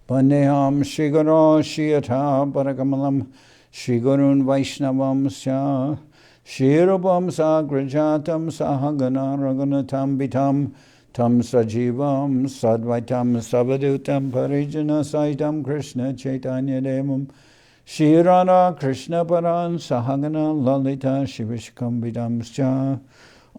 Pandeham Shri Guru Shiyatha Parakamalam Shri Gurun Vaishnavam Sya Shri Rupam Sagrajatam Sahagana Raghunatam Vitam Tam Sajivam Sadvaitam Savadutam Parijana Saitam Krishna Chaitanya Devam Shri Radha Krishna Paran Sahagana Lalita Shivishkam Vidam Sya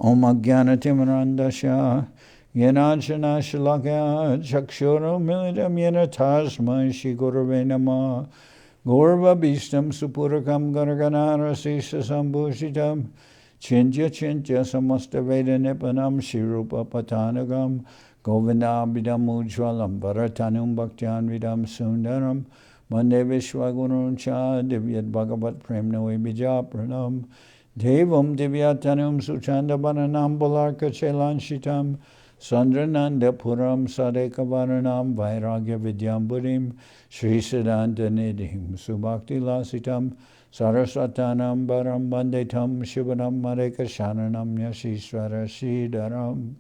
Om Ajnana Timarandasya Yenajana Shalakya Chakshura Milidam Yena Tasma Shri Gurave Namah Gaurva Bhistam Supurakam Garaganara Sisa Sambhushitam Chintya Samasta Veda Nipanam Shirupa Patanagam Govindabhidam Ujwalam Bharatanum Bhaktyan Vidam Sundaram Mande Vishwagurun Cha Divyat Bhagavat Premnavi Bijapranam Devam Divyatanum Suchanda Baranam Balarka Chelanshitam Sandrananda Puram Sadekavaranam Vairagya Vidyamburim Sri Siddhanta Nidhim Subhakti Lasitam Saraswatanam Baram Bandetam Shivanam Mareka Shananam Yashishwara Sridharam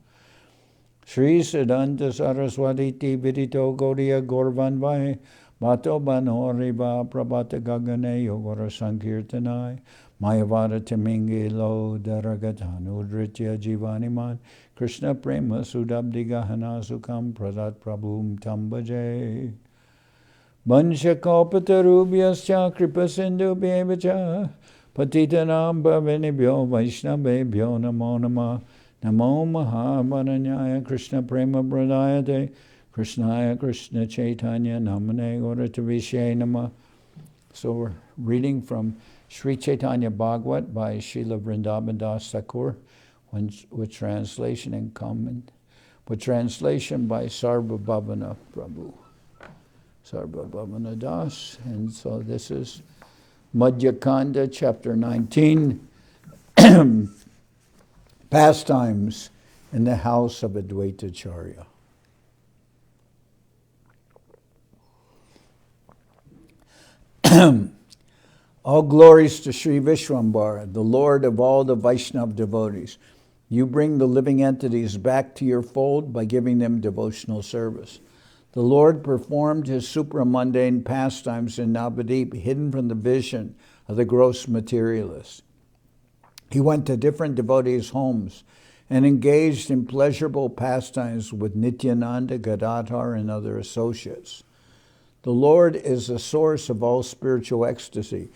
Sri Siddhanta Saraswati Vidito Gaudiya Gorvanvai Bhato Banoriva Prabhata Gagane Yogara Sankirtanai Mayavada Timingi Lo Daragatanu Dritya Jivaniman Krishna Prema Sudabdi Gahana Sukam Pradat Prabhum Tambaje Bansha Kalpatarubhyascha Kripasindu Bhevacha Patitanam Bhavanibhyo Vaishnavebhyo Namo Namah Namo Mahamananyaya Krishna Prema Pradayate Krishnaya Krishna Chaitanya Namane Gauratavishe Namah. So we're reading from Sri Chaitanya Bhagawat by Srila Vrindaban Das Thakur, with translation and comment, with translation by Sarvabhavana Prabhu, Sarvabhavana Das. And so this is Madhya-khanda, chapter 19, Pastimes in the house of Adwaita Acharya. All glories to Sri Vishwambara, the Lord of all the Vaishnava devotees. You bring the living entities back to your fold by giving them devotional service. The Lord performed his supramundane pastimes in Navadip, hidden from the vision of the gross materialist. He went to different devotees' homes and engaged in pleasurable pastimes with Nityananda, Gadadhar, and other associates. The Lord is the source of all spiritual ecstasy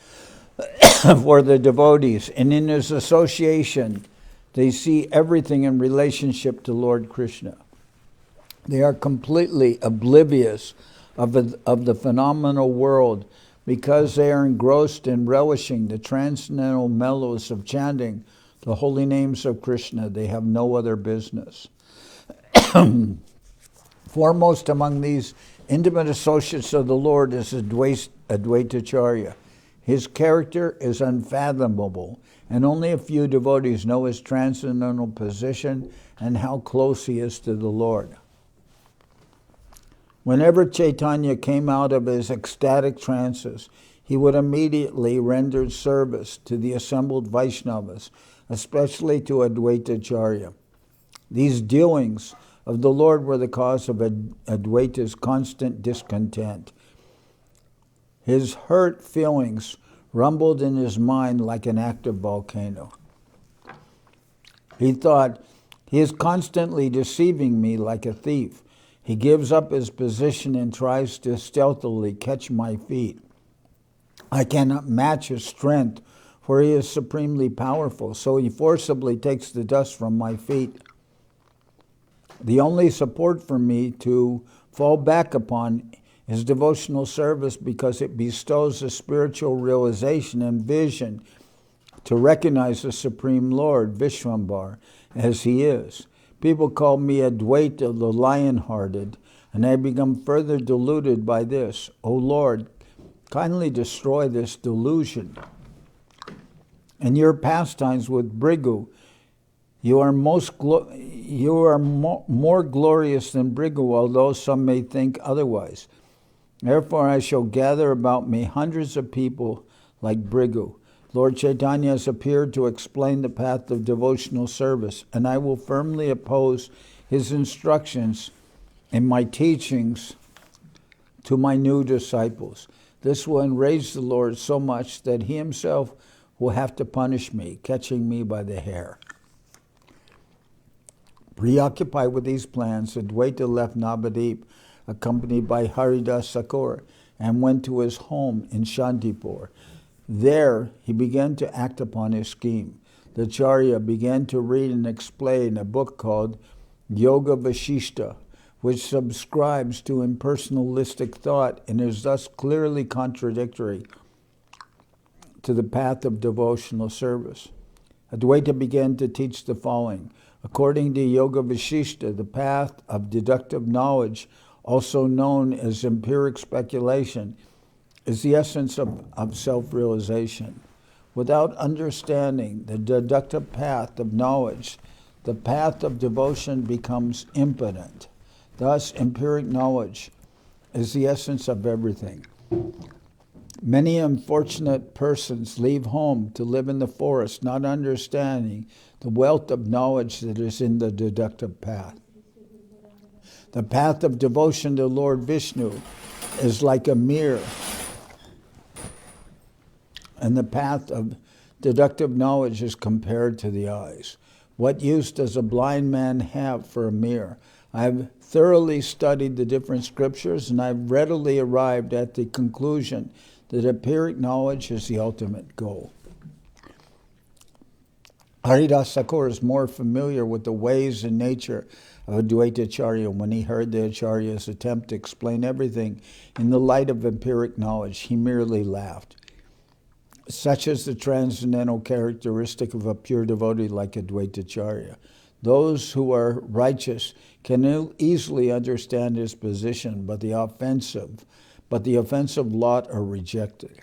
for the devotees, and in his association, they see everything in relationship to Lord Krishna. They are completely oblivious of the phenomenal world because they are engrossed in relishing the transcendental mellows of chanting the holy names of Krishna. They have no other business. Foremost among these intimate associates of the Lord is Adwaita Acharya. His character is unfathomable, and only a few devotees know his transcendental position and how close he is to the Lord. Whenever Chaitanya came out of his ecstatic trances, he would immediately render service to the assembled Vaishnavas, especially to Adwaita Acharya. These dealings of the Lord were the cause of Adwaita's constant discontent. His hurt feelings rumbled in his mind like an active volcano. He thought, he is constantly deceiving me like a thief. He gives up his position and tries to stealthily catch my feet. I cannot match his strength, for he is supremely powerful, so he forcibly takes the dust from my feet. The only support for me to fall back upon is devotional service because it bestows a spiritual realization and vision to recognize the Supreme Lord, Vishwambar, as he is. People call me Adwaita, the lion-hearted, and I become further deluded by this. O Lord, kindly destroy this delusion. In your pastimes with Bhrigu, you are more glorious than Bhrigu, although some may think otherwise. Therefore I shall gather about me hundreds of people like Bhrigu. Lord Chaitanya has appeared to explain the path of devotional service, and I will firmly oppose his instructions in my teachings to my new disciples. This will enrage the Lord so much that he himself will have to punish me, catching me by the hair. Preoccupied with these plans, Adwaita left Navadip, accompanied by Haridas Thakur, and went to his home in Shantipur. There, he began to act upon his scheme. The Acharya began to read and explain a book called Yoga Vashishta, which subscribes to impersonalistic thought and is thus clearly contradictory to the path of devotional service. Adwaita began to teach the following. According to Yoga Vashishta, the path of deductive knowledge, also known as empiric speculation, is the essence of self-realization. Without understanding the deductive path of knowledge, the path of devotion becomes impotent. Thus, empiric knowledge is the essence of everything. Many unfortunate persons leave home to live in the forest, not understanding the wealth of knowledge that is in the deductive path. The path of devotion to Lord Vishnu is like a mirror, and the path of deductive knowledge is compared to the eyes. What use does a blind man have for a mirror? I've thoroughly studied the different scriptures, and I've readily arrived at the conclusion that empiric knowledge is the ultimate goal. Haridas Thakur is more familiar with the ways and nature of Adwaita Acharya. When he heard the Acharya's attempt to explain everything in the light of empiric knowledge, he merely laughed. Such is the transcendental characteristic of a pure devotee like Adwaita Acharya. Those who are righteous can easily understand his position, but the offensive lot are rejected.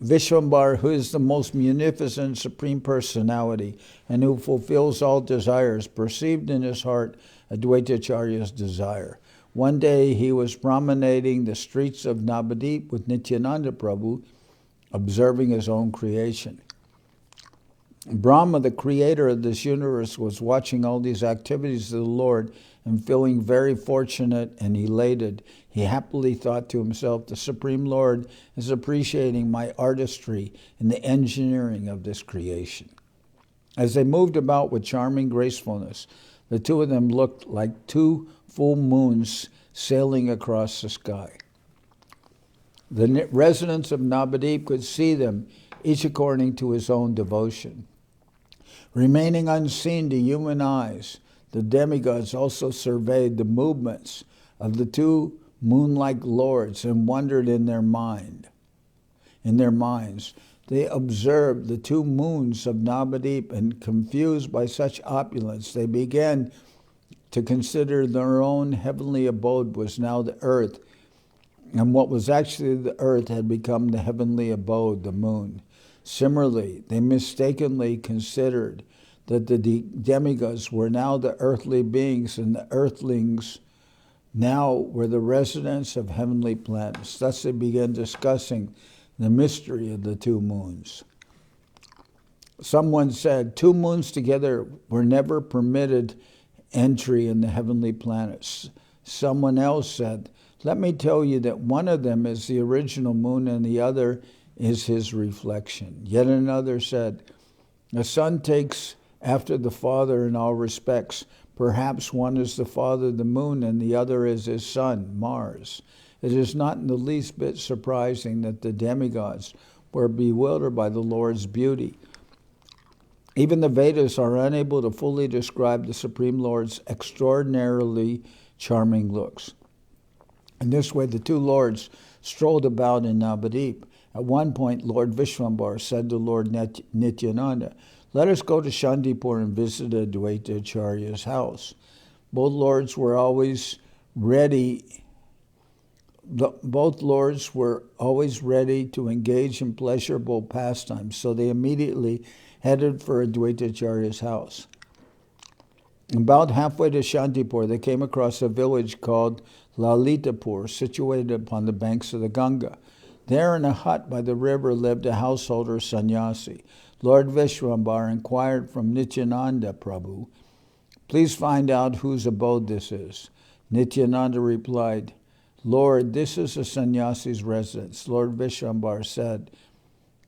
Vishwambar, who is the most munificent Supreme Personality and who fulfills all desires, perceived in his heart Adwaita Acharya's desire. One day he was promenading the streets of Navadip with Nityananda Prabhu, observing his own creation. Brahma, the creator of this universe, was watching all these activities of the Lord and feeling very fortunate and elated. He happily thought to himself, the Supreme Lord is appreciating my artistry in the engineering of this creation. As they moved about with charming gracefulness, the two of them looked like two full moons sailing across the sky. The residents of Navadip could see them, each according to his own devotion. Remaining unseen to human eyes, the demigods also surveyed the movements of the two moon-like lords and wondered in their minds. They observed the two moons of Navadip, and confused by such opulence, they began to consider their own heavenly abode was now the earth, and what was actually the earth had become the heavenly abode, the moon. Similarly, they mistakenly considered that the demigods were now the earthly beings, and the earthlings now were the residents of heavenly planets. Thus they began discussing the mystery of the two moons. Someone said, 2 moons together were never permitted entry in the heavenly planets. Someone else said, let me tell you that one of them is the original moon and the other is his reflection. Yet another said, the son takes after the father in all respects. Perhaps one is the father of the moon and the other is his son, Mars. It is not in the least bit surprising that the demigods were bewildered by the Lord's beauty. Even the Vedas are unable to fully describe the Supreme Lord's extraordinarily charming looks. In this way, the two lords strolled about in Navadip. At one point, Lord Vishwambar said to Lord Nityananda, let us go to Shantipur and visit Adwaita Acharya's house. Both lords were always ready to engage in pleasurable pastimes, so they immediately headed for Adwaita Acharya's house. About halfway to Shantipur, they came across a village called Lalitapur, situated upon the banks of the Ganga. There in a hut by the river lived a householder sannyasi. Lord Vishwambar inquired from Nityananda Prabhu, please find out whose abode this is. Nityananda replied, Lord, this is a sannyasi's residence. Lord Vishwambar said,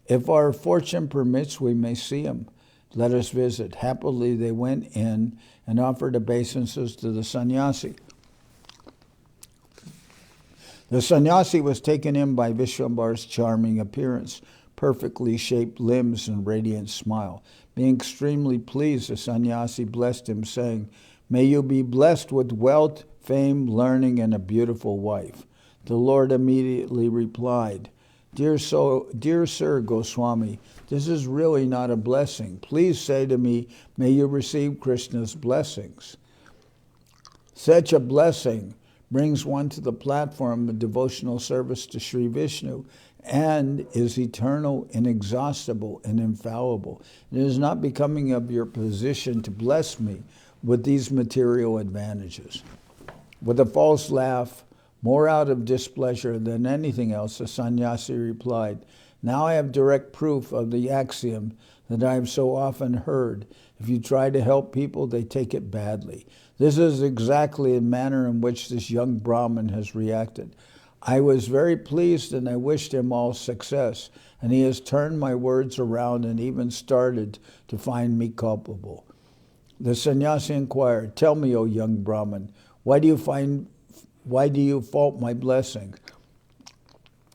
if our fortune permits, we may see him. Let us visit. Happily, they went in and offered obeisances to the sannyasi. The sannyasi was taken in by Vishwambar's charming appearance, perfectly shaped limbs and radiant smile. Being extremely pleased, the sannyasi blessed him, saying, may you be blessed with wealth, fame, learning, and a beautiful wife. The Lord immediately replied, Dear Sir Goswami, this is really not a blessing. Please say to me, may you receive Krishna's blessings. Such a blessing brings one to the platform of devotional service to Sri Vishnu and is eternal, inexhaustible, and infallible. It is not becoming of your position to bless me with these material advantages. With a false laugh, more out of displeasure than anything else, the sannyasi replied, now I have direct proof of the axiom that I have so often heard. If you try to help people, they take it badly. This is exactly the manner in which this young Brahmin has reacted. I was very pleased and I wished him all success, and he has turned my words around and even started to find me culpable. The sannyasi inquired, tell me, O young Brahmin, why do you fault my blessing?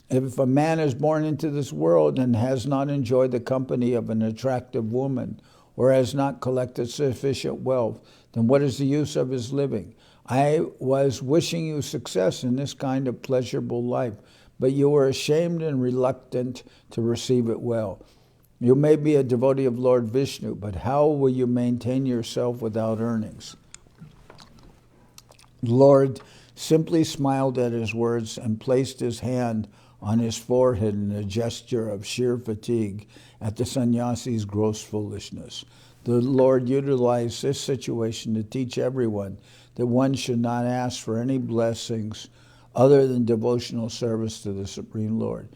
If a man is born into this world and has not enjoyed the company of an attractive woman or has not collected sufficient wealth, then what is the use of his living? I was wishing you success in this kind of pleasurable life, but you were ashamed and reluctant to receive it well. You may be a devotee of Lord Vishnu, but how will you maintain yourself without earnings? The Lord simply smiled at his words and placed his hand on his forehead in a gesture of sheer fatigue at the sannyasi's gross foolishness. The Lord utilized this situation to teach everyone that one should not ask for any blessings other than devotional service to the Supreme Lord.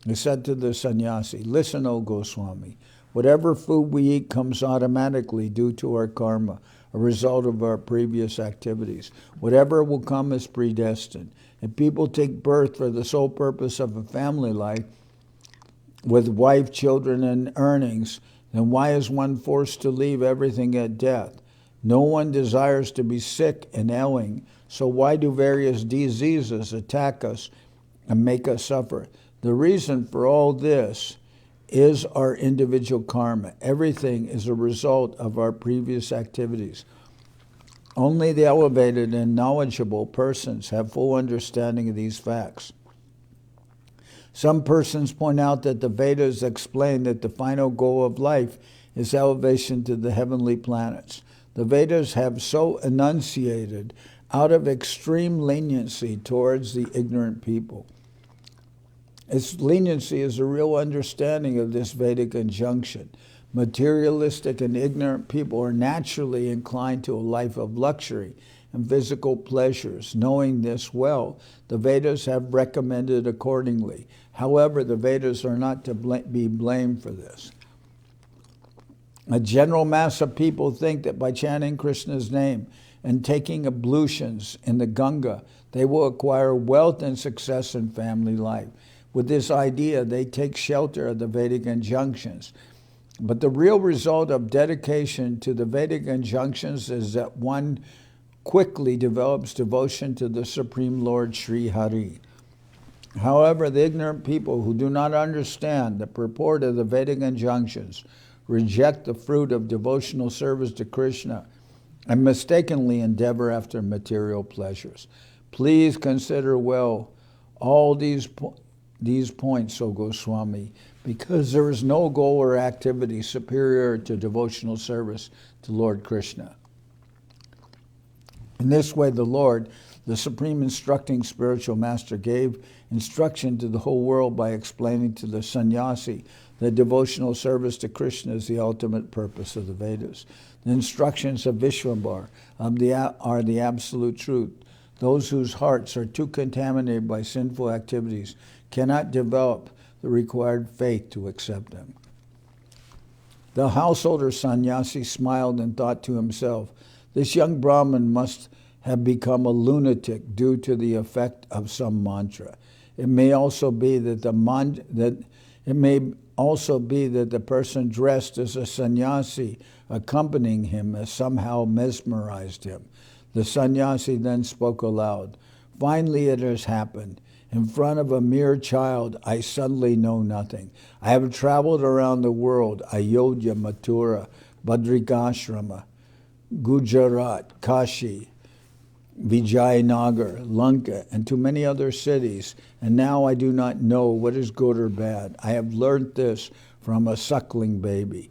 He said to the sannyasi, listen, O Goswami, whatever food we eat comes automatically due to our karma, a result of our previous activities. Whatever will come is predestined. If people take birth for the sole purpose of a family life, with wife, children, and earnings, then why is one forced to leave everything at death? No one desires to be sick and ailing, so why do various diseases attack us and make us suffer? The reason for all this is our individual karma. Everything is a result of our previous activities. Only the elevated and knowledgeable persons have full understanding of these facts. Some persons point out that the Vedas explain that the final goal of life is elevation to the heavenly planets. The Vedas have so enunciated out of extreme leniency towards the ignorant people. Its leniency is a real understanding of this Vedic injunction. Materialistic and ignorant people are naturally inclined to a life of luxury and physical pleasures. Knowing this well, the Vedas have recommended accordingly. However, the Vedas are not to be blamed for this. A general mass of people think that by chanting Krishna's name and taking ablutions in the Ganga, they will acquire wealth and success in family life. With this idea, they take shelter of the Vedic injunctions. But the real result of dedication to the Vedic injunctions is that one quickly develops devotion to the Supreme Lord Sri Hari. However, the ignorant people who do not understand the purport of the Vedic injunctions reject the fruit of devotional service to Krishna and mistakenly endeavor after material pleasures. Please consider well all these points, O Goswami, because there is no goal or activity superior to devotional service to Lord Krishna. In this way, the Lord, the supreme instructing spiritual master, gave instruction to the whole world by explaining to the sannyasi that devotional service to Krishna is the ultimate purpose of the Vedas. The instructions of Vishwambar are the absolute truth. Those whose hearts are too contaminated by sinful activities cannot develop the required faith to accept them. The householder sannyasi smiled and thought to himself, this young Brahmin must have become a lunatic due to the effect of some mantra. It may also be that the person dressed as a sannyasi accompanying him has somehow mesmerized him. The sannyasi then spoke aloud. Finally it has happened. In front of a mere child, I suddenly know nothing. I have traveled around the world, Ayodhya, Mathura, Badrikashrama, Gujarat, Kashi, Vijayanagar, Lanka, and to many other cities, and now I do not know what is good or bad. I have learnt this from a suckling baby.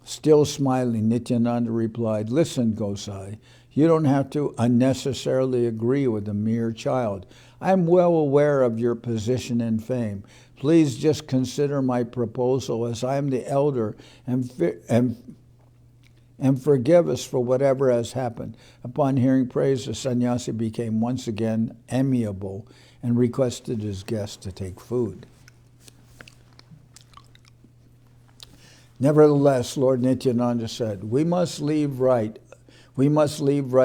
Still smiling, Nityananda replied, Listen, Gosai, you don't have to unnecessarily agree with a mere child. I am well aware of your position and fame. Please just consider my proposal as I am the elder and forgive us for whatever has happened. Upon hearing praise, the sannyasi became once again amiable and requested his guest to take food. Nevertheless, Lord Nityananda said, we must leave right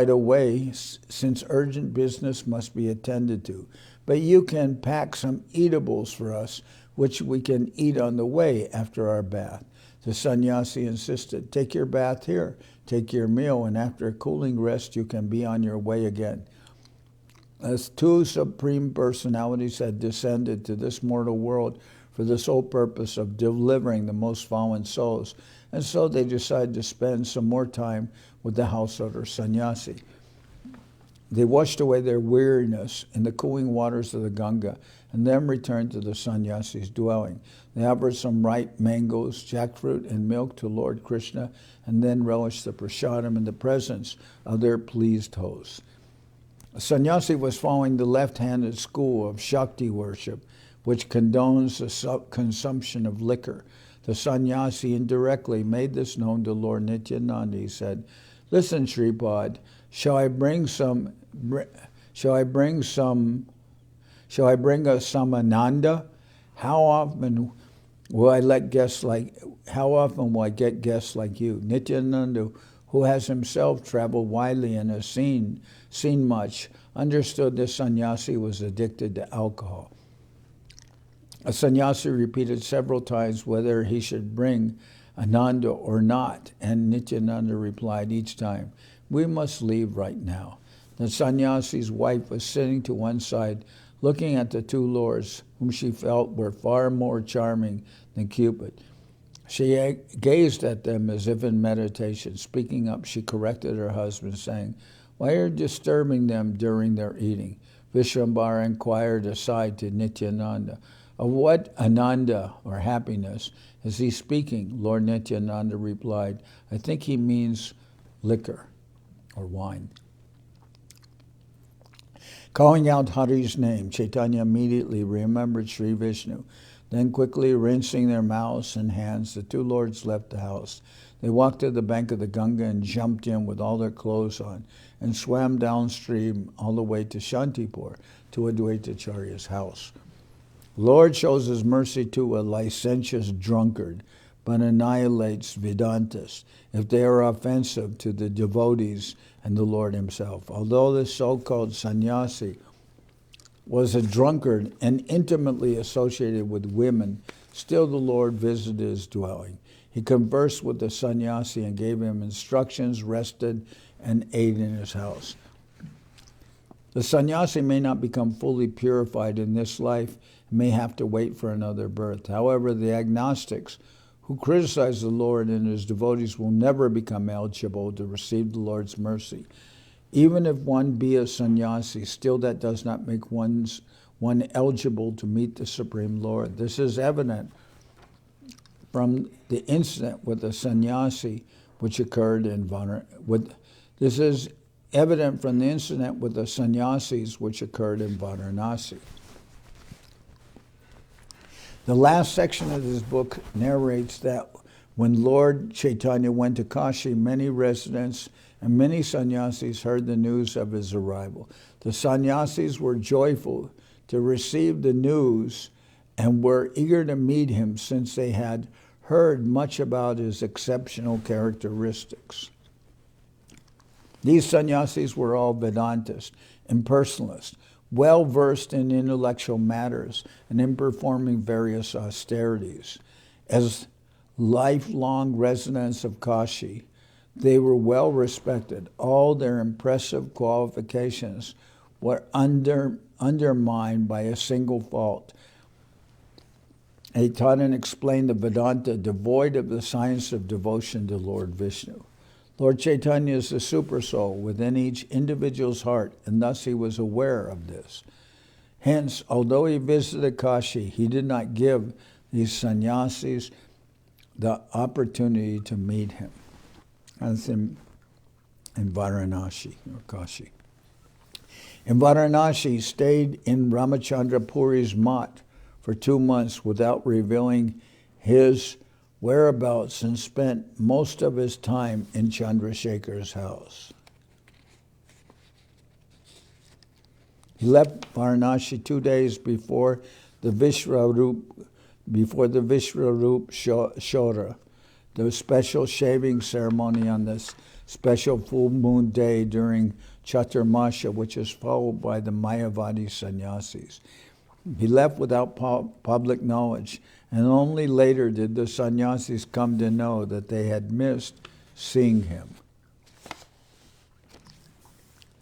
away, since urgent business must be attended to. But you can pack some eatables for us, which we can eat on the way after our bath. The sannyasi insisted, take your bath here, take your meal, and after a cooling rest you can be on your way again. As two supreme personalities had descended to this mortal world for the sole purpose of delivering the most fallen souls, and so they decided to spend some more time with the householder sannyasi. They washed away their weariness in the cooling waters of the Ganga and then returned to the sannyasi's dwelling. They offered some ripe mangoes, jackfruit, and milk to Lord Krishna, and then relished the prasadam in the presence of their pleased hosts. A sannyasi was following the left-handed school of Shakti worship, which condones the consumption of liquor. The sannyasi indirectly made this known to Lord Nityananda. He said, Listen, Sripad, shall I bring us some ananda? How often will I get guests like you? Nityananda, who has himself traveled widely and has seen much, understood this sannyasi was addicted to alcohol. A sannyasi repeated several times whether he should bring ananda or not, and Nityananda replied each time, we must leave right now. The sannyasi's wife was sitting to one side, looking at the two lords, whom she felt were far more charming than Cupid. She gazed at them as if in meditation. Speaking up, she corrected her husband, saying, Why are you disturbing them during their eating? Vishwambara inquired aside to Nityananda, Of what ananda, or happiness, is he speaking? Lord Nityananda replied, I think he means liquor, or wine. Calling out Hari's name, Chaitanya immediately remembered Sri Vishnu. Then quickly rinsing their mouths and hands, the two lords left the house. They walked to the bank of the Ganga and jumped in with all their clothes on and swam downstream all the way to Shantipur, to Adwaita Acharya's house. Lord shows his mercy to a licentious drunkard, but annihilates Vedantas if they are offensive to the devotees and the Lord himself. Although this so-called sannyasi was a drunkard and intimately associated with women, still the Lord visited his dwelling. He conversed with the sannyasi and gave him instructions, rested, and ate in his house. The sannyasi may not become fully purified in this life and may have to wait for another birth. However, the agnostics who criticize the Lord and his devotees will never become eligible to receive the Lord's mercy. Even if one be a sannyasi, still that does not make one eligible to meet the Supreme Lord. This is evident from the incident with the sannyasi which occurred in This is evident from the incident with the sannyasis which occurred in Varanasi. The last section of this book narrates that when Lord Chaitanya went to Kashi, many residents and many sannyasis heard the news of his arrival. The sannyasis were joyful to receive the news and were eager to meet him, since they had heard much about his exceptional characteristics. These sannyasis were all Vedantists, impersonalists, well versed in intellectual matters and in performing various austerities. As lifelong residents of Kashi, they were well respected. All their impressive qualifications were undermined by a single fault. They taught and explained the Vedanta devoid of the science of devotion to Lord Vishnu. Lord Chaitanya is the supersoul within each individual's heart, and thus he was aware of this. Hence, although he visited Kashi, he did not give these sannyasis the opportunity to meet him. That's in Varanasi, or Kashi. In Varanasi, he stayed in Ramachandra Puri's mat for 2 months without revealing his whereabouts and spent most of his time in Chandrasekhar's house. He left Varanasi 2 days before the Vishwarup Shora, the special shaving ceremony on this special full moon day during Chaturmasha, which is followed by the Mayavadi sannyasis. He left without public knowledge, and only later did the sannyasis come to know that they had missed seeing him.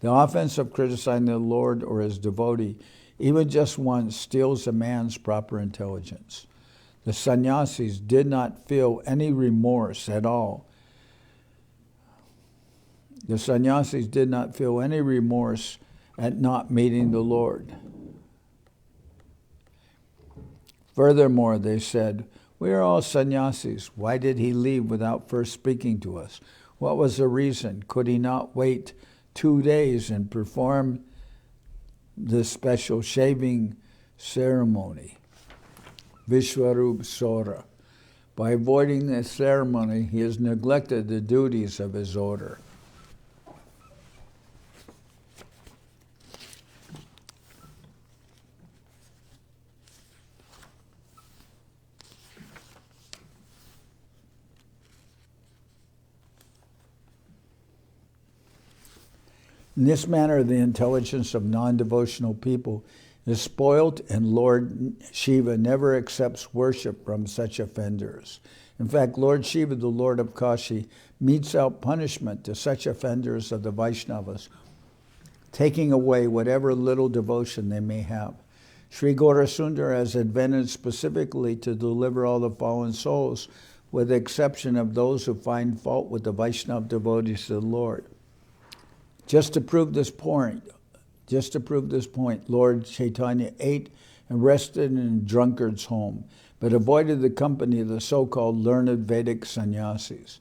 The offense of criticizing the Lord or his devotee, even just once, steals a man's proper intelligence. The sannyasis did not feel any remorse at all. The sannyasis did not feel any remorse at not meeting the Lord. Furthermore, they said, "We are all sannyasis. Why did he leave without first speaking to us? What was the reason? Could he not wait 2 days and perform the special shaving ceremony?" Vishwarup Sora. By avoiding the ceremony, he has neglected the duties of his order. In this manner, the intelligence of non-devotional people is spoilt, and Lord Shiva never accepts worship from such offenders. In fact, Lord Shiva, the Lord of Kashi, metes out punishment to such offenders of the Vaishnavas, taking away whatever little devotion they may have. Sri Gaurasundar has advented specifically to deliver all the fallen souls, with the exception of those who find fault with the Vaishnava devotees of the Lord. Just to prove this point, Lord Chaitanya ate and rested in a drunkard's home, but avoided the company of the so-called learned Vedic sannyasis.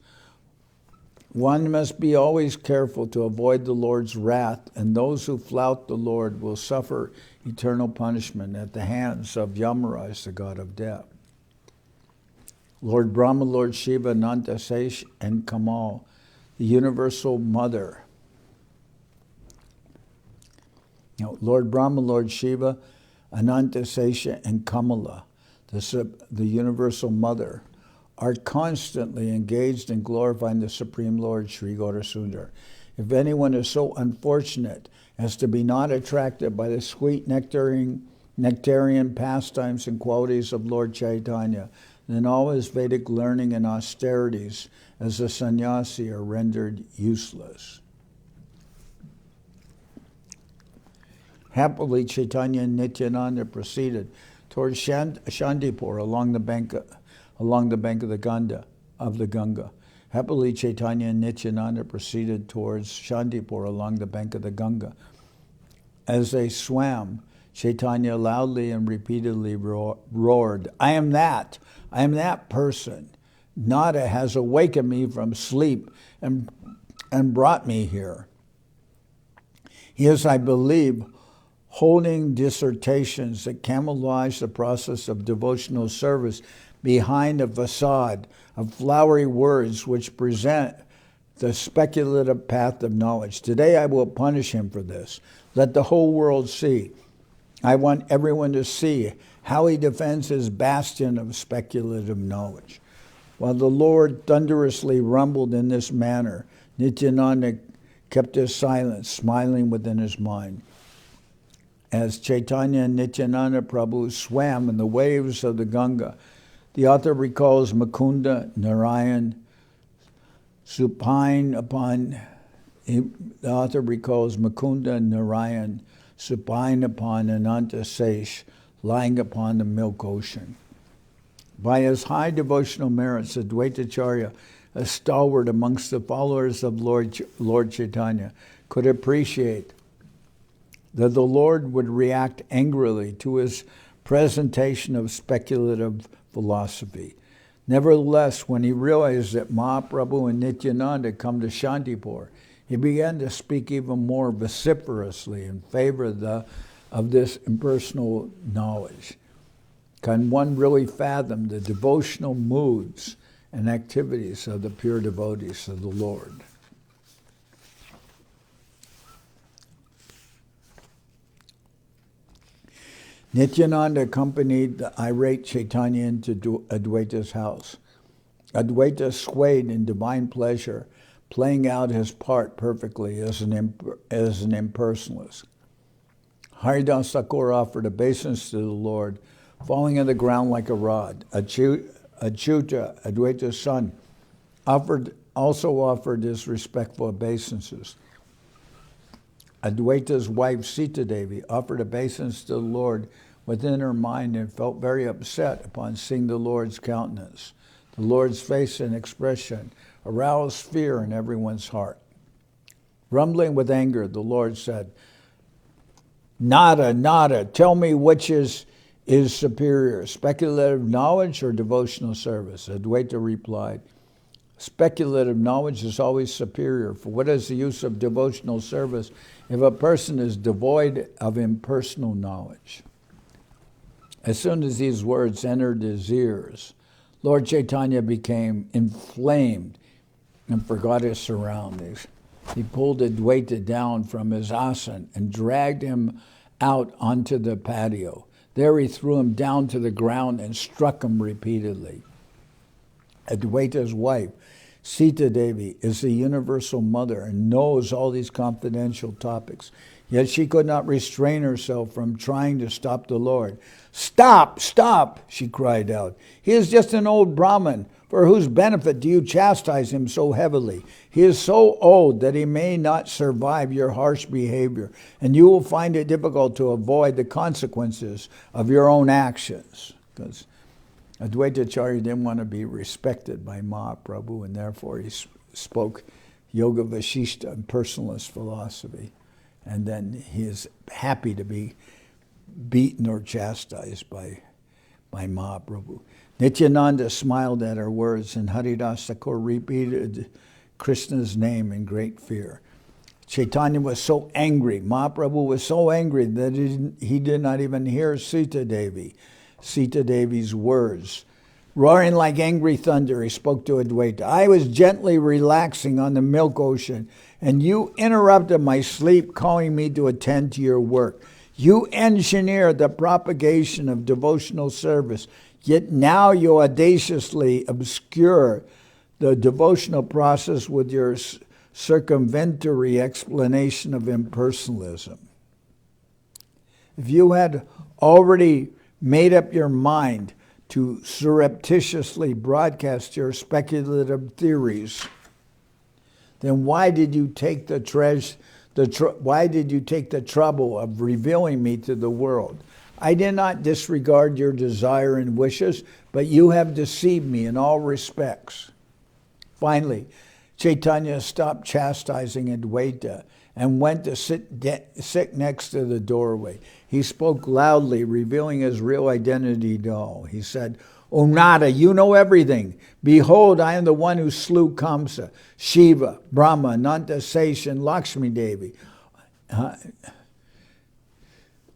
One must be always careful to avoid the Lord's wrath, and those who flout the Lord will suffer eternal punishment at the hands of Yamaraj, the god of death. Lord Brahma, Lord Shiva, Anantasesh, and Kamal, the universal mother. Lord Brahma, Lord Shiva, Anantasesha, and Kamala, the universal mother, are constantly engaged in glorifying the Supreme Lord Sri Gaurasundar. If anyone is so unfortunate as to be not attracted by the sweet nectarian pastimes and qualities of Lord Chaitanya, then all his Vedic learning and austerities as a sannyasi are rendered useless. Happily, Chaitanya and Nityananda proceeded towards Shandipur along the bank of the Ganga. Happily, Chaitanya and Nityananda proceeded towards Shandipur along the bank of the Ganga. As they swam, Chaitanya loudly and repeatedly roared, I am that person. Nada has awakened me from sleep and brought me here. He is, I believe, holding dissertations that camouflage the process of devotional service behind a facade of flowery words which present the speculative path of knowledge. Today I will punish him for this. Let the whole world see. I want everyone to see how he defends his bastion of speculative knowledge. While the Lord thunderously rumbled in this manner, Nityananda kept his silence, smiling within his mind. As Chaitanya and Nityananda Prabhu swam in the waves of the Ganga, the author recalls Mukunda Narayan supine upon Ananta Sesh, lying upon the milk ocean. By his high devotional merits, Adwaita Acharya, a stalwart amongst the followers of Lord Chaitanya, could appreciate that the Lord would react angrily to his presentation of speculative philosophy. Nevertheless, when he realized that Mahaprabhu and Nityananda had come to Shantipur, he began to speak even more vociferously in favor of this impersonal knowledge. Can one really fathom the devotional moods and activities of the pure devotees of the Lord? Nityananda accompanied the irate Chaitanya into Adwaita's house. Adwaita swayed in divine pleasure, playing out his part perfectly as an impersonalist. Haridas Thakur offered obeisance to the Lord, falling on the ground like a rod. Achyuta, Adwaita's son, also offered his respectful obeisances. Adwaita's wife, Sita Devi, offered obeisance to the Lord within her mind and felt very upset upon seeing the Lord's countenance. The Lord's face and expression aroused fear in everyone's heart. Rumbling with anger, the Lord said, Nada, tell me which is superior, speculative knowledge or devotional service? Adwaita replied, speculative knowledge is always superior, for what is the use of devotional service if a person is devoid of impersonal knowledge? As soon as these words entered his ears, Lord Chaitanya became inflamed and forgot his surroundings. He pulled Adwaita down from his asana and dragged him out onto the patio. There he threw him down to the ground and struck him repeatedly. Adwaita's wife, Sita Devi, is the universal mother and knows all these confidential topics. Yet she could not restrain herself from trying to stop the Lord. Stop, she cried out. He is just an old Brahmin. For whose benefit do you chastise him so heavily? He is so old that he may not survive your harsh behavior, and you will find it difficult to avoid the consequences of your own actions. Because Adwaita Acharya didn't want to be respected by Mahaprabhu, and therefore he spoke Yoga Vashishta and personalist philosophy. And then he is happy to be beaten or chastised by Mahaprabhu. Nityananda smiled at her words, and Haridas Thakur repeated Krishna's name in great fear. Chaitanya was so angry, Mahaprabhu was so angry that he did not even hear Sita Devi's words. Roaring like angry thunder, he spoke to Adwaita. I was gently relaxing on the milk ocean, and you interrupted my sleep, calling me to attend to your work. You engineered the propagation of devotional service, yet now you audaciously obscure the devotional process with your circumventory explanation of impersonalism. If you had already made up your mind to surreptitiously broadcast your speculative theories, then why did you take the trouble of revealing me to the world? I did not disregard your desire and wishes, but you have deceived me in all respects. Finally, Chaitanya stopped chastising Adwaita and went to sit next to the doorway. He spoke loudly, revealing his real identity to all. He said, O Nada, you know everything. Behold, I am the one who slew Kamsa, Shiva, Brahma, Ananta, Sesh, and Lakshmi Devi.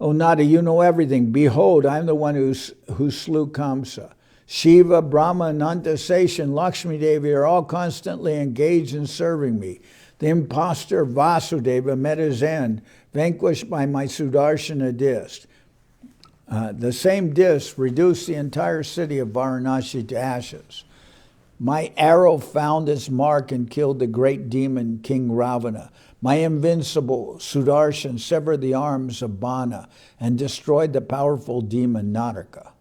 O Nada, you know everything. Behold, I am the one who slew Kamsa. Shiva, Brahma, Ananta, Sesh, and Lakshmi Devi are all constantly engaged in serving me. The impostor Vasudeva met his end, vanquished by my Sudarshana disc. The same disc reduced the entire city of Varanasi to ashes. My arrow found its mark and killed the great demon King Ravana. My invincible Sudarshan severed the arms of Bana and destroyed the powerful demon Naraka.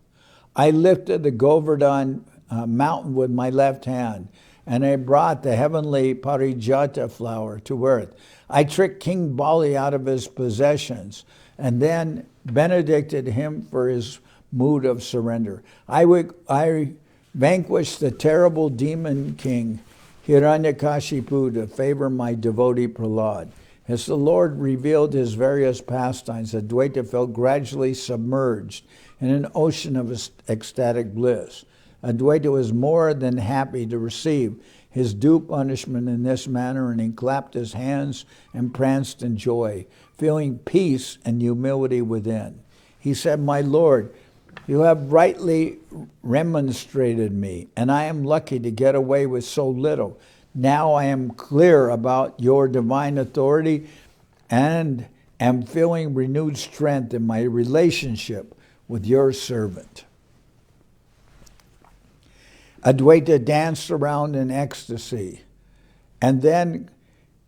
I lifted the Govardhan mountain with my left hand, and I brought the heavenly Parijata flower to earth. I tricked King Bali out of his possessions, and then benedicted him for his mood of surrender. I vanquished the terrible demon king Hiranyakashipu to favor my devotee Prahlad. As the Lord revealed his various pastimes, Adwaita felt gradually submerged in an ocean of ecstatic bliss. Adwaita was more than happy to receive his due punishment in this manner, and he clapped his hands and pranced in joy, feeling peace and humility within. He said, "My Lord, you have rightly remonstrated me, and I am lucky to get away with so little. Now I am clear about your divine authority and am feeling renewed strength in my relationship with your servant." Adwaita danced around in ecstasy, and then,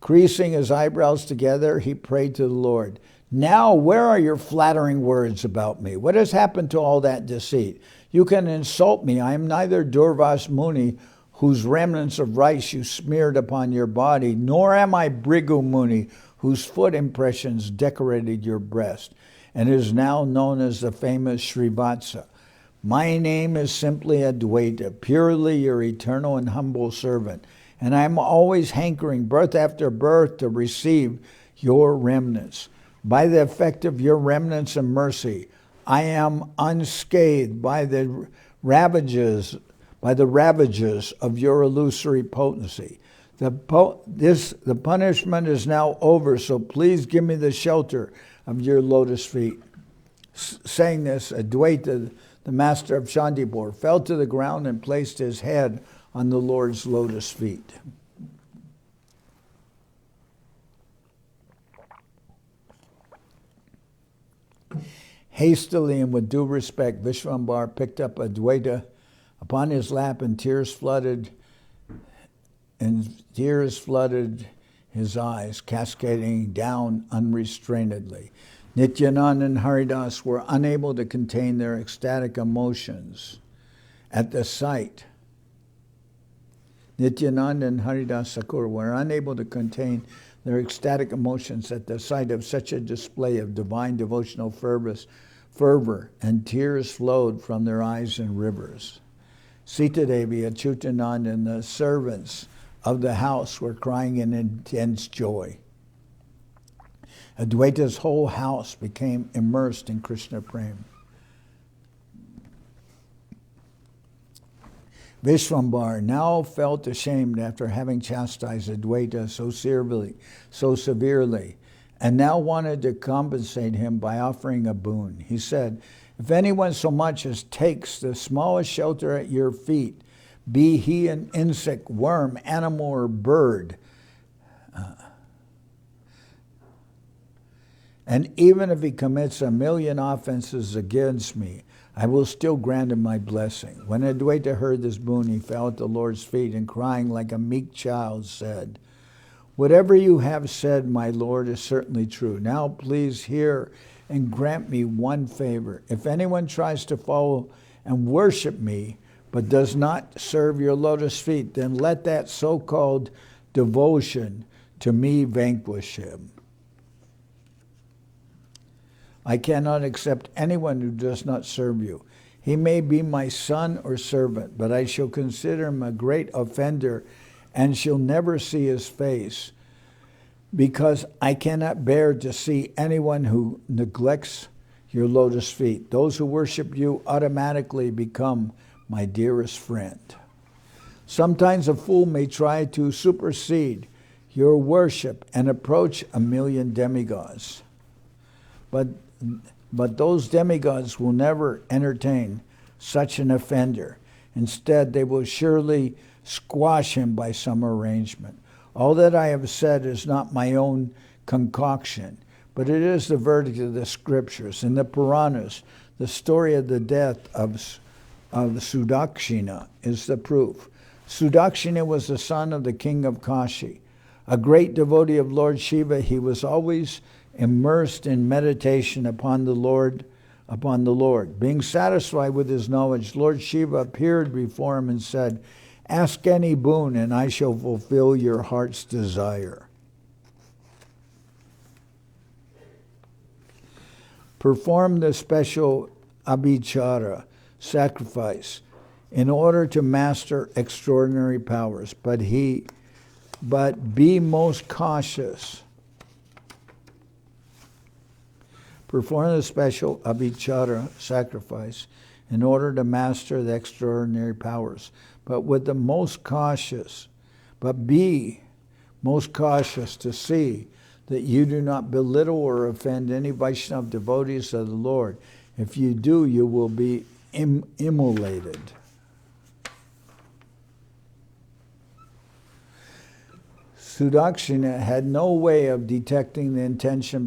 creasing his eyebrows together, he prayed to the Lord, "Now, where are your flattering words about me? What has happened to all that deceit? You can insult me. I am neither Durvas Muni, whose remnants of rice you smeared upon your body, nor am I Brigu Muni, whose foot impressions decorated your breast, and is now known as the famous Srivatsa. My name is simply Adwaita, purely your eternal and humble servant, and I am always hankering, birth after birth, to receive your remnants. By the effect of your remnants and mercy, I am unscathed by the ravages of your illusory potency. The punishment is now over, so please give me the shelter of your lotus feet." Saying this, Adwaita, the master of Shandipur, fell to the ground and placed his head on the Lord's lotus feet. Hastily and with due respect, Vishwambar picked up Adwaita upon his lap, and tears flooded his eyes, cascading down unrestrainedly. Nityananda and Haridas were unable to contain their ecstatic emotions at the sight. Nityananda and Haridas Thakur were unable to contain their ecstatic emotions at the sight of such a display of divine devotional fervor, and tears flowed from their eyes in rivers. Sita Devi, Achyutananda, and the servants of the house were crying in intense joy. Adwaita's whole house became immersed in Krishna Prem. Vishwambar now felt ashamed after having chastised Adwaita so severely, and now wanted to compensate him by offering a boon. He said, "If anyone so much as takes the smallest shelter at your feet, be he an insect, worm, animal, or bird, and even if he commits 1,000,000 offenses against me, I will still grant him my blessing." When Adwaita heard this boon, he fell at the Lord's feet and, crying like a meek child, said, "Whatever you have said, my Lord, is certainly true. Now please hear and grant me one favor. If anyone tries to follow and worship me, but does not serve your lotus feet, then let that so-called devotion to me vanquish him. I cannot accept anyone who does not serve you. He may be my son or servant, but I shall consider him a great offender and shall never see his face, because I cannot bear to see anyone who neglects your lotus feet. Those who worship you automatically become my dearest friend. Sometimes a fool may try to supersede your worship and approach 1,000,000 demigods. But those demigods will never entertain such an offender. Instead, they will surely squash him by some arrangement. All that I have said is not my own concoction, but it is the verdict of the scriptures. In the Puranas, the story of the death of Sudakshina is the proof. Sudakshina was the son of the king of Kashi. A great devotee of Lord Shiva, he was always immersed in meditation upon the Lord. Being satisfied with his knowledge, Lord Shiva appeared before him and said, "Ask any boon, and I shall fulfill your heart's desire." Perform the special abhichara, sacrifice, in order to master extraordinary powers, but be most cautious. Perform the special abhichara, sacrifice, in order to master the extraordinary powers, but be most cautious to see that you do not belittle or offend any Vaishnava devotees of the Lord. If you do, you will be immolated. Sudakshina had no way of detecting the intention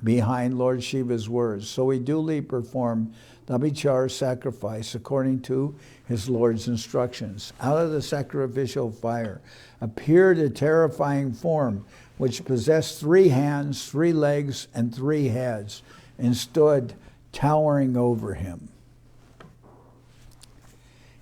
behind Lord Shiva's words, so he duly performed the abhichara sacrifice according to his Lord's instructions. Out of the sacrificial fire appeared a terrifying form which possessed 3 hands, 3 legs, and 3 heads, and stood towering over him.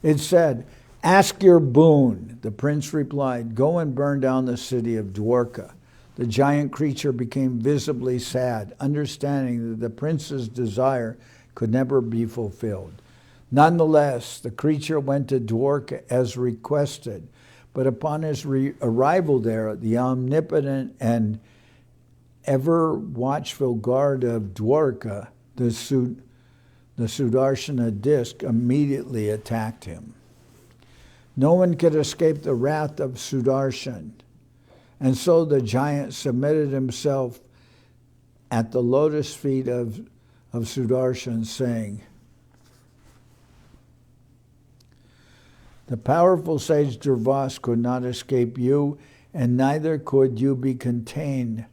It said, "Ask your boon." The prince replied, "Go and burn down the city of Dwarka." The giant creature became visibly sad, understanding that the prince's desire could never be fulfilled. Nonetheless, the creature went to Dwarka as requested, but upon his arrival there, the omnipotent and ever-watchful guard of Dwarka, the Sudarshana disc, immediately attacked him. No one could escape the wrath of Sudarshan, and so the giant submitted himself at the lotus feet of Sudarshan, saying, "The powerful sage Durvas could not escape you, and neither could you be contained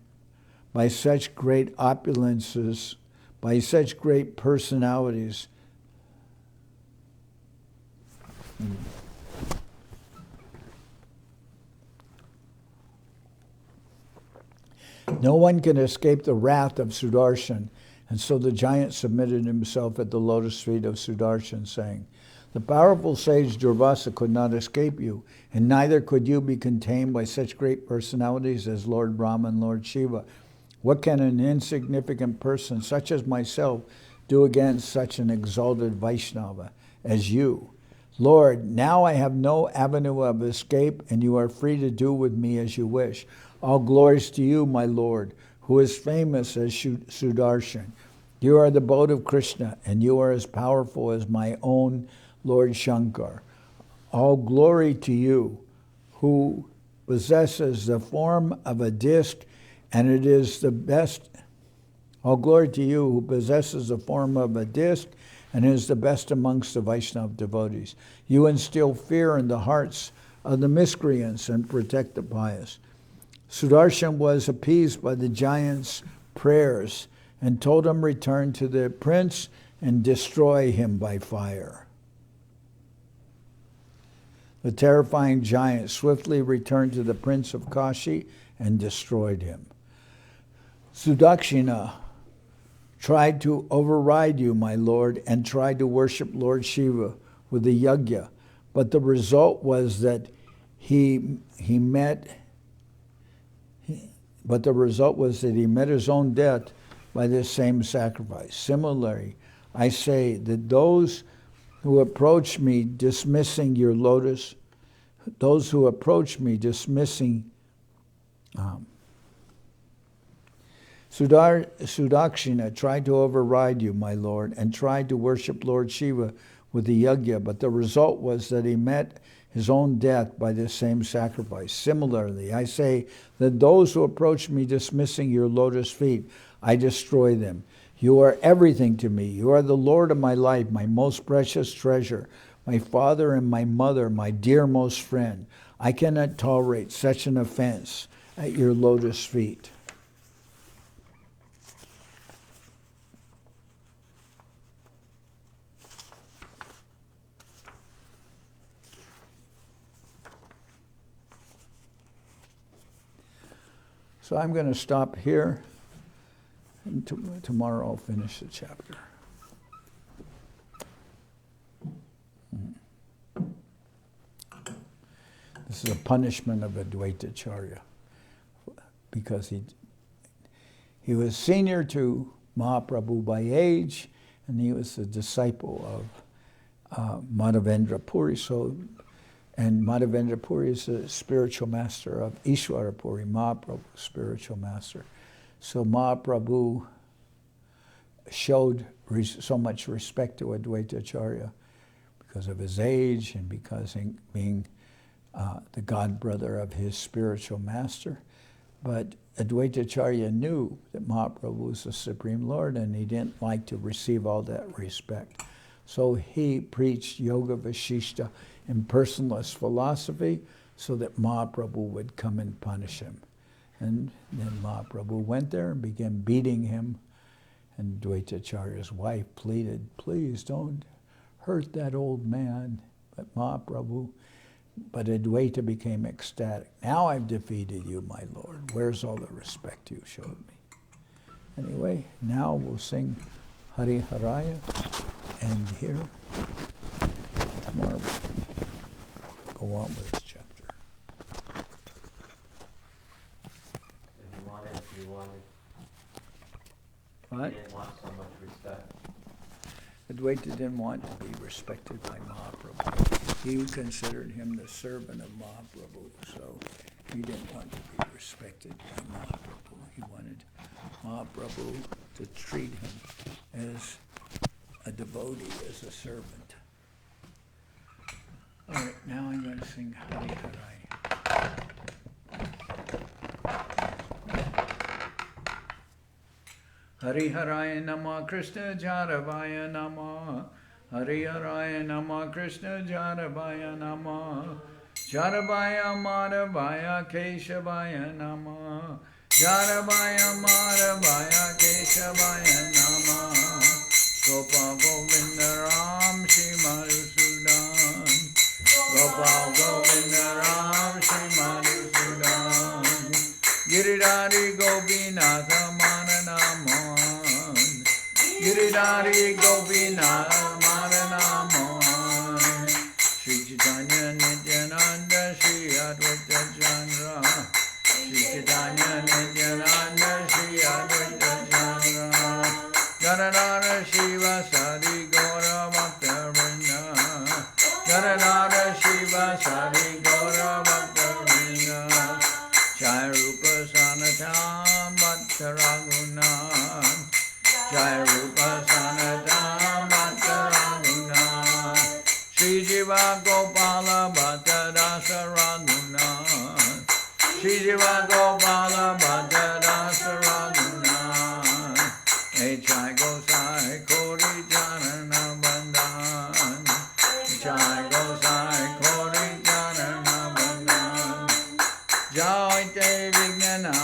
by such great opulences, by such great personalities." No one can escape the wrath of Sudarshan, and so the giant submitted himself at the lotus feet of Sudarshan, saying, "The powerful sage Durvasa could not escape you, and neither could you be contained by such great personalities as Lord Brahma and Lord Shiva. What can an insignificant person such as myself do against such an exalted Vaishnava as you? Lord, now I have no avenue of escape, and you are free to do with me as you wish. All glories to you, my Lord, who is famous as Sudarshan. You are the boat of Krishna, and you are as powerful as my own Lord Shankar. All glory to you, who possesses the form of a disc, and it is the best. All glory to you, who possesses the form of a disc, and is the best amongst the Vaishnava devotees. You instill fear in the hearts of the miscreants and protect the pious." Sudarshan was appeased by the giant's prayers and told him return to the prince and destroy him by fire. The terrifying giant swiftly returned to the prince of Kashi and destroyed him. Sudakshina tried to override you, my lord, and tried to worship Lord Shiva with the yajna, but the result was that he met his own death by this same sacrifice. Similarly, I say that those who approach me dismissing your lotus, Sudakshina tried to override you, my lord, and tried to worship Lord Shiva with the yajna, but the result was that he met his own death by this same sacrifice. Similarly, I say that those who approach me dismissing your lotus feet, I destroy them. You are everything to me. You are the Lord of my life, my most precious treasure, my father and my mother, my dearmost friend. I cannot tolerate such an offense at your lotus feet. So I'm going to stop here, and tomorrow I'll finish the chapter. This is a punishment of Adwaita Acharya, because he was senior to Mahaprabhu by age, and he was a disciple of Madhavendra Puri. And Madhavendra Puri is the spiritual master of Ishwara Puri, Mahaprabhu's spiritual master. So Mahaprabhu showed so much respect to Adwaita Acharya because of his age and because being the god brother of his spiritual master. But Adwaita Acharya knew that Mahaprabhu was the Supreme Lord, and he didn't like to receive all that respect. So he preached Yoga Vasishta, impersonalist philosophy, so that Mahaprabhu would come and punish him. And then Mahaprabhu went there and began beating him. And Adwaita Acharya's wife pleaded, please don't hurt that old man. But Adwaita became ecstatic. Now I've defeated you, my Lord. Where's all the respect you showed me? Anyway, now we'll sing Hari Haraya, and here, tomorrow we'll go on with this chapter. If you wanted. What? He didn't want so much respect. Adwaita didn't want to be respected by Mahaprabhu. He considered him the servant of Mahaprabhu, so he didn't want to be respected by Mahaprabhu. He wanted Mahaprabhu to treat him as a devotee, as a servant. All right, now I'm going to sing Hari Haraya. Hari Haraya Nama Krishna Jaravaya Nama. Hari Haraya Nama Krishna Jaravaya Nama. Jaravaya Madhavaya Keshavaya Nama. Jaravaya Madhavaya Keshavaya Nama. Gopal Govinda Ram Shri Madhusudan. Gopal Govinda Ram Shri Madhusudan. Giridhari Gopinatha Mananaman. Giridhari Gopinatha Mananaman. Shri Chaitanya Nityananda Shri Adwaita Chandra. Shri Chaitanya Nityananda Shri Adwaita Chandra. Janardan Shiva Sadi Gaura Bhakta Vrinda. Janardan Shiva Sadi Gaura Bhakta Vrinda. Jai Rupa Sanatam Bhatta Raghunath. Jai Rupa Sanatam Bhatta Raghunath. Shri Jiva Gopala Bhatta Dasa Raghunath. Shri Jiva Gopala Bhatta Dasa Raghunath. Jai Gosai Kori Janana Bandhan. Jai Gosai Kori Janana Bandhan. Jai Te Vignana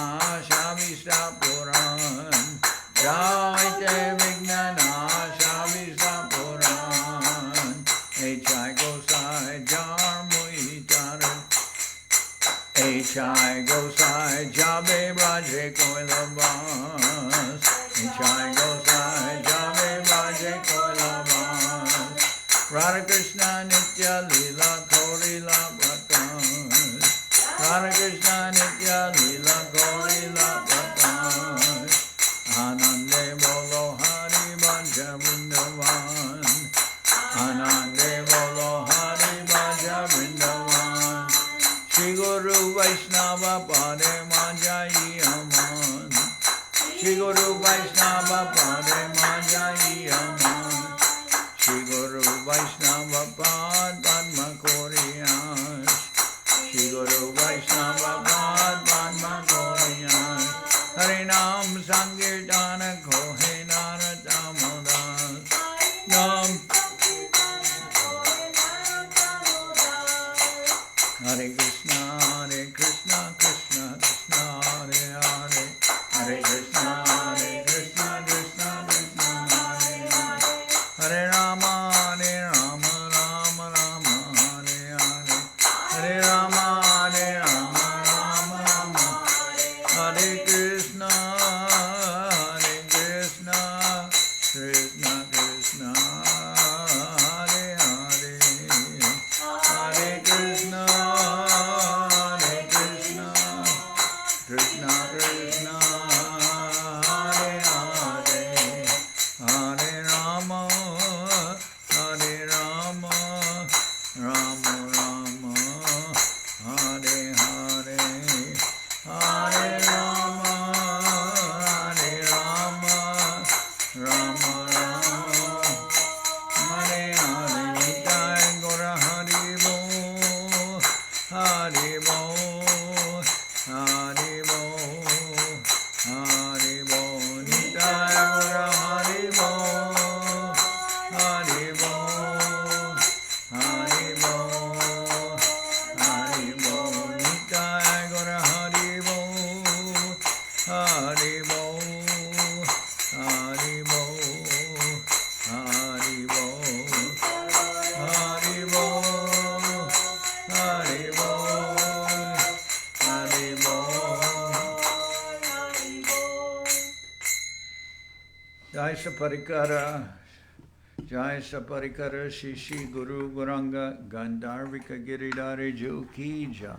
Shavista Puran. Jai Te Vignana Shavista Puran. Jai Gosai Jar Muitaran. Jai Gosai Jabe Braje Koilabas. Jai Gosai Jabe Braje Koilabas. Radha Krishna Nitya Lila Korila Prakash. Radha Krishna Nitya Lila Korila Prakash. Anande Bolo Hari Bhaja Vrindavan. Anande Bolo Hari Bhaja Vrindavan. Shri Guru Vaishnava Pade Majai Aman. Shri Guru Vaishnava Pade Majai Aman. Shri Guru Vaishnava Pad Padma Koriyan. Shri Guru Vaishnava Pad Padma Koriyan. Harinam Sankirtana Kohe Naratamodam. Nam Hare Krishna, Krishna Krishna, Hare Hare, Hare Krishna, Krishna Krishna, Hare Hare, Hare Rama, Rama Rama, Hare Hare, Hare Rama, Rama Rama, Hare Jai Saparikara, Jai Saparikara, Shishi Guru Guranga, Gandharvika Giridhari Ju Ki Jai.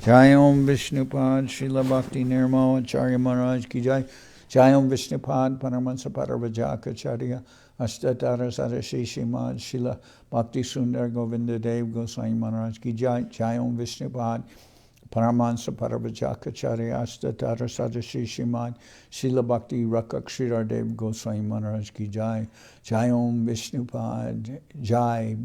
Jai Om Vishnupad, Srila Bhakti Nirmal, Acharya Maharaj Ki Jai. Jai Om Vishnupad, Paramahansa Paravajaka Acharya, Ashtatara Sarashishi Mad, Srila Bhakti Sundar Govinda Dev Goswami Maharaj Ki Jai. Jai Om Vishnupad, Paramahansa Paravajaka Acharya, Ashtatara Sarashishi Mad, Srila Bhakti Rakak Sridhar Dev Goswami Maharaj Ki Jai. Jai Om Vishnupad, Jai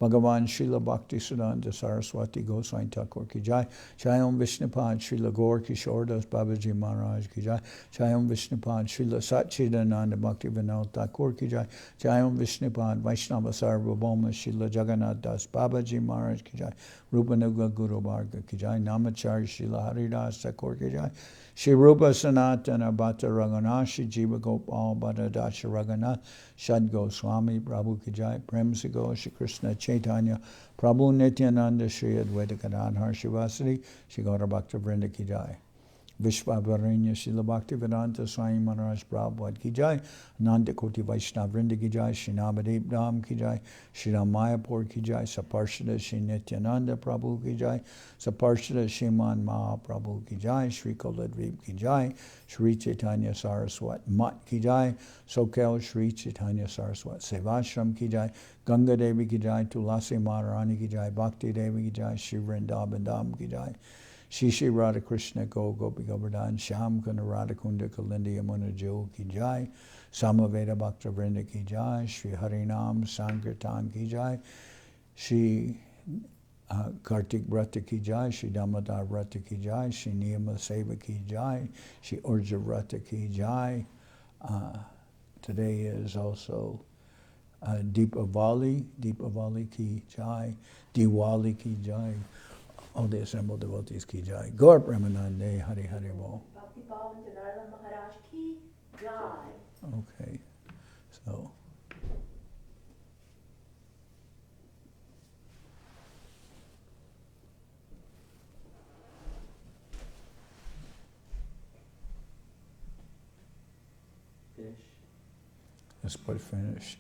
Bhagavan Srila Bhakti Siddhanta Saraswati Goswami Thakur Ki Jai. Jai Om Vishnupad, Srila Gaur Kishordas Babaji Maharaj Ki Jai. Jai Om Vishnupad, Srila Satchidananda Bhakti Vinod Thakur Ki Jai. Jai Om Vishnupad, Vaishnava Sarvabhauma Srila Jagannath Das Babaji Maharaj Ki Jai. Rupanuga Guru Bharga Ki Jai. Namacharya Srila Haridas Thakur Ki Jai. Shri Rupa Sanatana Bhatta Raghunath, Shri Jiva Gopal Bhatta Dasha Raghunath, Shad Goswami Prabhu Ki Jai, Prem Sigo, Shri Krishna Chaitanya, Prabhu Nityananda, Shri Adwaita Gadadhar Shivasari, Shri Gaura Bhakta Vrinda Ki Jai. Vishwavarinya Srila Bhakti Vedanta Swami Maharaj Prabhupada Ki Jai, Nanda Koti Vaishnava Vrinda Ki Jai, Shri Navadip Dham Ki Jai, Shri Ramayapur Ki Jai, Saparshada Shri Nityananda Prabhu Ki Jai, Saparshada Shriman Mahaprabhu Ki Jai, Shri Koladvip Ki Jai, Shri Chaitanya Saraswat Mat Ki Jai, Soquel Shri Chaitanya Saraswat Seva Ashram Ki Jai, Ganga Devi Ki Jai, Tulasi Maharani Ki Jai, Bhakti Devi Ki Jai, Shri Vrindaban Dham Ki Jai, Shri Shri Radha Krishna Go Gopi Govardhan Shyam Kunda Radha Kunda Kalindi Yamuna Jo Ki Jai, Samaveda Bhakta Vrinda Ki Jai, Shri Harinam Sankirtan Ki Jai, Shri Kartik Vrata Ki Jai, Shri Damodar Vrata Ki Jai, Shri Niyama Seva Ki Jai, Shri Urja Vrata Ki Jai. Today is also Deepavali Ki Jai, Diwali Ki Jai. All the assembled devotees Ki Jai. Gaur Premanande Hari Hari Bol. Bhakti Pavan Janardan Maharaj Ki Jai. Okay, so. Finish. Let's put finish.